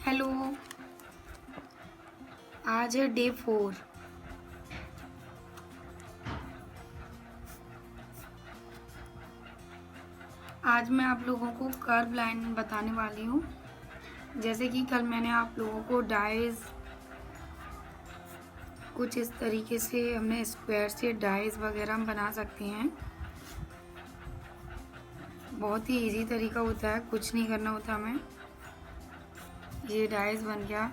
Hello. आज है day 4। आज मैं आप लोगों को कर्व लाइन बताने वाली हूँ। जैसे कि कल मैंने आप लोगों को डाइज कुछ इस तरीके से हमने स्क्वायर से डाइज वगैरह हम बना सकते हैं। बहुत ही इजी तरीका होता है, कुछ नहीं करना होता हमें। ये डाइज बन गया।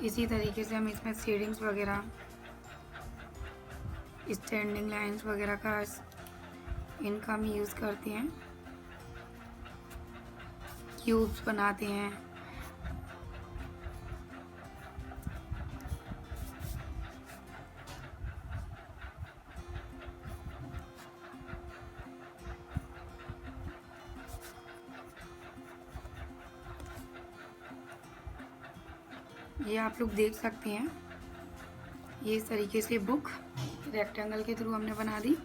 इसी तरीके से हम इसमें शेडिंग्स वगैरह, स्टैंडिंग लाइंस वगैरह का इनका हम यूज़ करते हैं। क्यूब्स बनाते हैं। ये आप लोग देख सकते हैं, ये इस तरीके से बुक रेक्टेंगल के थ्रू हमने बना दी।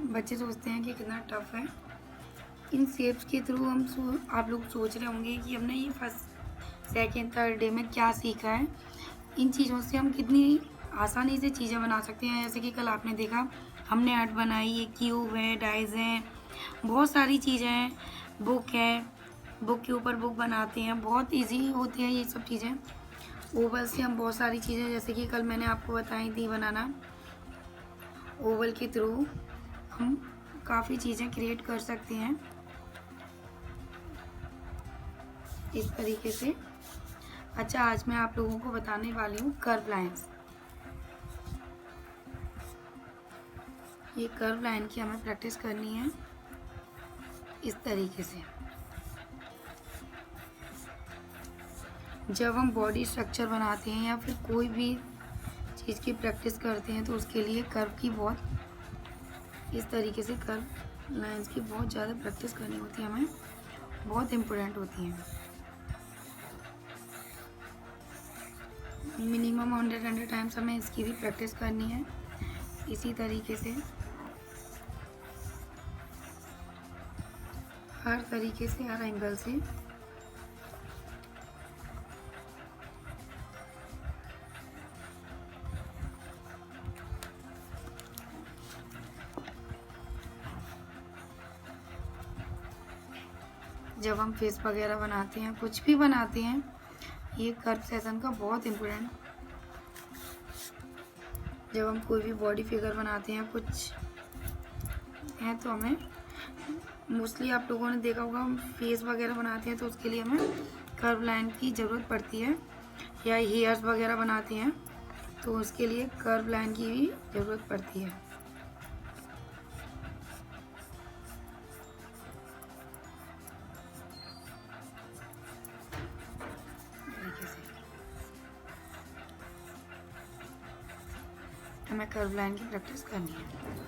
बच्चे सोचते हैं कि कितना टफ है। इन शेप्स के थ्रू हम आप लोग सोच रहे होंगे कि हमने ये फर्स्ट सेकेंड थर्ड डे में क्या सीखा है। इन चीज़ों से हम कितनी आसानी से चीज़ें बना सकते हैं। जैसे कि कल आपने देखा, हमने आर्ट बनाई, ये क्यूब है, डाइज हैं, बहुत सारी चीज़ें हैं, बुक है, बुक के ऊपर बुक बनाते हैं। बहुत इजी होती है ये सब चीज़ें। ओवल से हम बहुत सारी चीज़ें, जैसे कि कल मैंने आपको बताई थी बनाना, ओवल के थ्रू हम काफ़ी चीज़ें क्रिएट कर सकते हैं इस तरीके से। अच्छा, आज मैं आप लोगों को बताने वाली हूँ कर्व लाइंस। ये कर्व लाइन की हमें प्रैक्टिस करनी है इस तरीके से। जब हम बॉडी स्ट्रक्चर बनाते हैं या फिर कोई भी चीज़ की प्रैक्टिस करते हैं तो उसके लिए कर्व की बहुत इस तरीके से कर्व लाइंस की बहुत ज़्यादा प्रैक्टिस करनी होती है, हमें बहुत इम्पोर्टेंट होती हैं। मिनिमम 100 टाइम्स हमें इसकी भी प्रैक्टिस करनी है इसी तरीके से, हर तरीके से, हर एंगल से। जब हम फेस वगैरह बनाते हैं, कुछ भी बनाते हैं, ये कर्व सेशन का बहुत इम्पोर्टेंट। जब हम कोई भी बॉडी फिगर बनाते हैं, कुछ है तो हमें मोस्टली आप लोगों ने देखा होगा, हम फेस वगैरह बनाते हैं तो उसके लिए हमें कर्व लाइन की ज़रूरत पड़ती है। या हेयर्स वगैरह बनाते हैं तो उसके लिए कर्व लाइन की भी ज़रूरत पड़ती है। तरीके से हमें कर्व लाइन की प्रैक्टिस करनी है।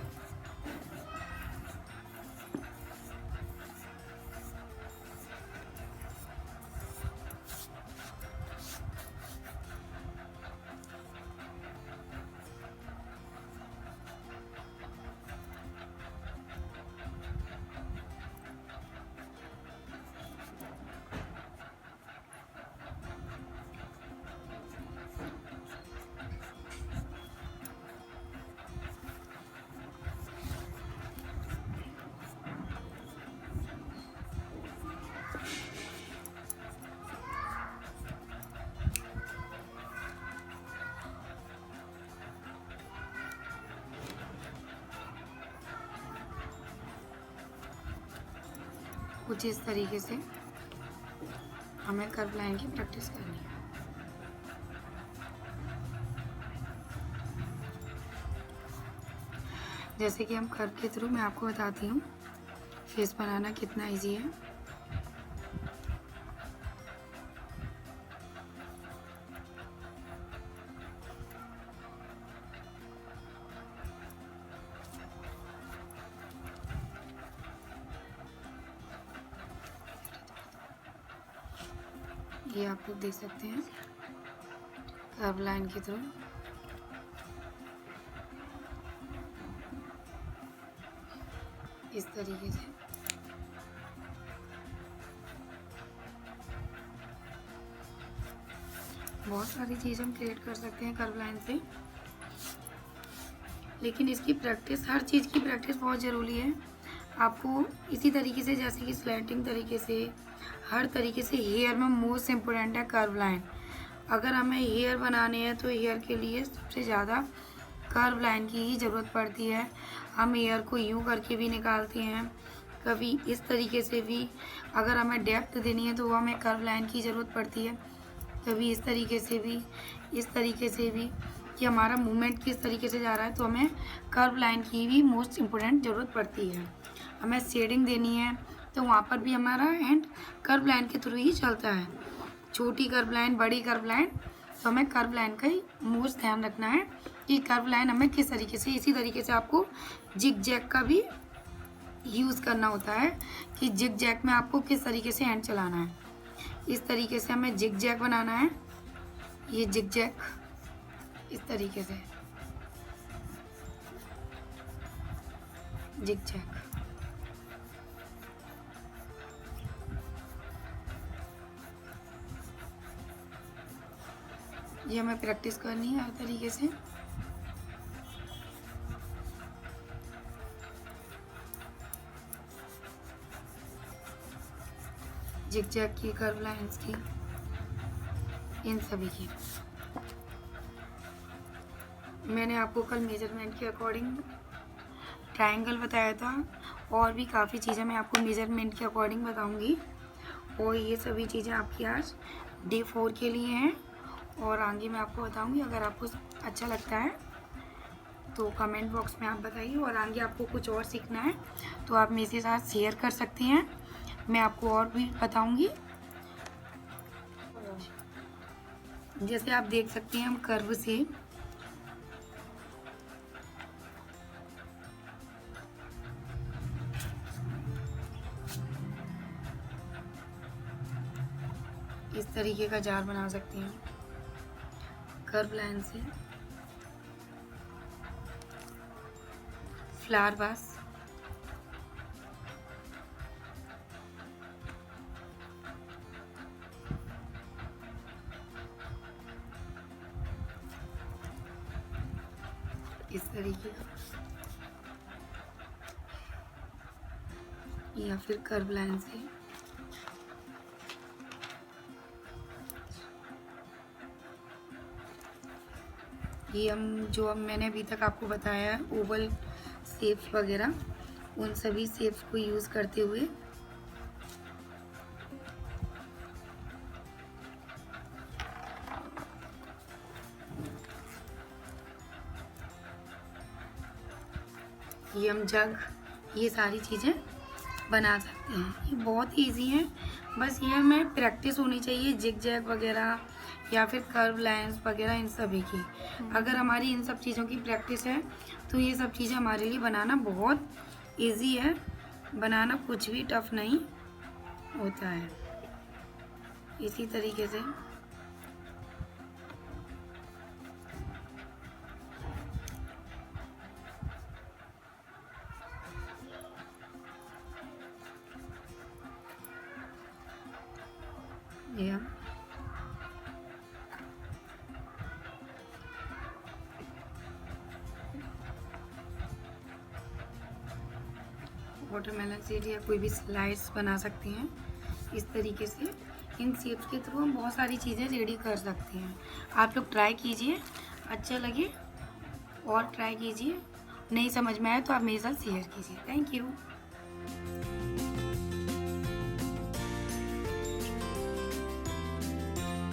कुछ इस तरीके से हमें कर्व लाइन की प्रैक्टिस करनी है। जैसे कि हम कर्व के थ्रू, मैं आपको बताती हूँ फेस बनाना कितना इजी है। ये आप लोग देख सकते हैं कर्व लाइन के थ्रू इस तरीके से। बहुत सारी चीज़ें हम क्रिएट कर सकते हैं कर्व लाइन से, लेकिन इसकी प्रैक्टिस, हर चीज़ की प्रैक्टिस बहुत ज़रूरी है। आपको इसी तरीके से, जैसे कि स्लैंटिंग तरीके से, हर तरीके से हेयर में मोस्ट इम्पोर्टेंट है कर्व लाइन। अगर हमें हेयर बनाने हैं तो हेयर के लिए सबसे ज़्यादा कर्व लाइन की ही ज़रूरत पड़ती है। हम हेयर को यूँ करके भी निकालते हैं, कभी इस तरीके से भी। अगर हमें डेप्थ देनी है तो वो हमें कर्व लाइन की ज़रूरत पड़ती है, कभी इस तरीके से भी, इस तरीके से भी, कि हमारा मूवमेंट किस तरीके से जा रहा है, तो हमें कर्व लाइन की भी मोस्ट इम्पोर्टेंट ज़रूरत पड़ती है। हमें शेडिंग देनी है तो वहाँ पर भी हमारा हैंड कर्व लाइन के थ्रू ही चलता है। छोटी कर्व लाइन, बड़ी कर्व लाइन, तो हमें कर्व लाइन का ही मोस्ट ध्यान रखना है कि कर्व लाइन हमें किस तरीके से। इसी तरीके से आपको जिग जैग का भी यूज़ करना होता है कि जिग जैग में आपको किस तरीके से हैंड चलाना है। इस तरीके से हमें जिग जैग बनाना है, ये जिग जैग इस तरीके से जिग जैग। ये हमें प्रैक्टिस करनी है हर तरीके से। जिग जैग की, कर्व लाइंस की, इन सभी की। मैंने आपको कल मेजरमेंट के अकॉर्डिंग ट्रायंगल बताया था, और भी काफ़ी चीज़ें मैं आपको मेजरमेंट के अकॉर्डिंग बताऊंगी। और ये सभी चीज़ें आपकी आज डे 4 के लिए हैं, और आगे मैं आपको बताऊंगी। अगर आपको अच्छा लगता है तो कमेंट बॉक्स में आप बताइए, और आगे आपको कुछ और सीखना है तो आप मेरे साथ शेयर कर सकते हैं, मैं आपको और भी बताऊंगी। जैसे आप देख सकते हैं, हम कर्व से इस तरीके का जार बना सकते हैं कर्व लाइन से। फ्लावर वास, इस तरीके का, या फिर कर्व लाइन से ये हम जो अब मैंने अभी तक आपको बताया है ओवल शेप्स वगैरह, उन सभी शेप्स को यूज़ करते हुए ये हम जग, ये सारी चीज़ें बना सकते हैं। ये बहुत ईजी है, बस ये हमें प्रैक्टिस होनी चाहिए जिग जैग वगैरह या फिर कर्व लाइंस वगैरह, इन सभी की। अगर हमारी इन सब चीज़ों की प्रैक्टिस है तो ये सब चीज़ें हमारे लिए बनाना बहुत इजी है, बनाना कुछ भी टफ नहीं होता है। इसी तरीके से ये हम वाटरमेलन सीड या कोई भी स्लाइड्स बना सकते हैं। इस तरीके से इन शेप्स के थ्रू हम बहुत सारी चीज़ें रेडी कर सकते हैं। आप लोग ट्राई कीजिए, अच्छा लगे और ट्राई कीजिए। नहीं समझ में आए तो आप मेरे साथ शेयर कीजिए। Thank you.